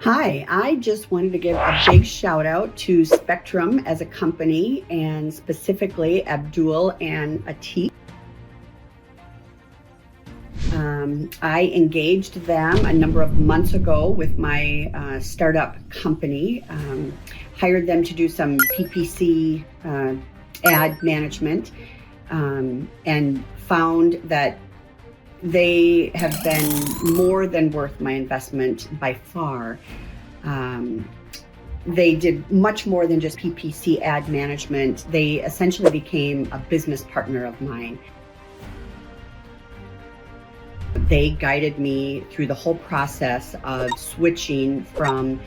Hi, I just wanted to give a big shout out to Spectrum as a company and specifically Abdul and Atik. I engaged them a number of months ago with my startup company, hired them to do some PPC ad management, and found that they have been more than worth my investment by far. They did much more than just PPC ad management. They essentially became a business partner of mine. They guided me through the whole process of switching from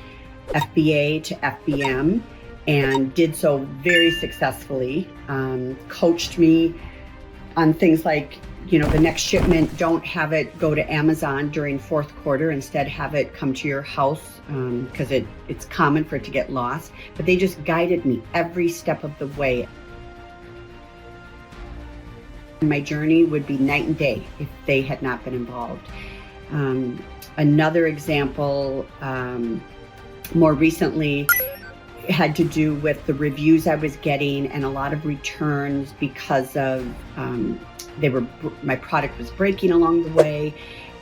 FBA to FBM and did so very successfully. Coached me on things like, the next shipment, don't have it go to Amazon during fourth quarter. Instead, have it come to your house because it's common for it to get lost. But they just guided me every step of the way. My journey would be night and day if they had not been involved. Another example, more recently, had to do with the reviews I was getting and a lot of returns because of my product was breaking along the way,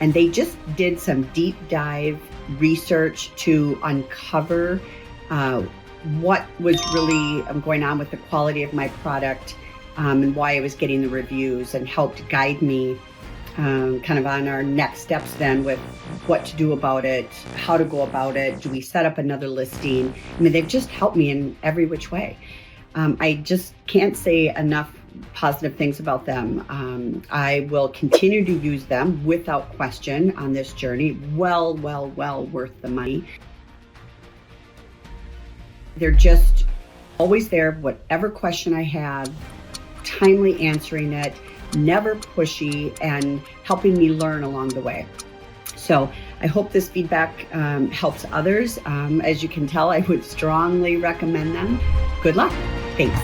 and they just did some deep dive research to uncover what was really going on with the quality of my product and why I was getting the reviews, and helped guide me kind of on our next steps then with what to do about it, how to go about it, do we set up another listing? I mean, they've just helped me in every which way. I just can't say enough positive things about them. I will continue to use them without question on this journey. Well worth the money. They're just always there, whatever question I have, timely answering it, never pushy, and helping me learn along the way. So I hope this feedback helps others. As you can tell, I would strongly recommend them. Good luck. Thanks.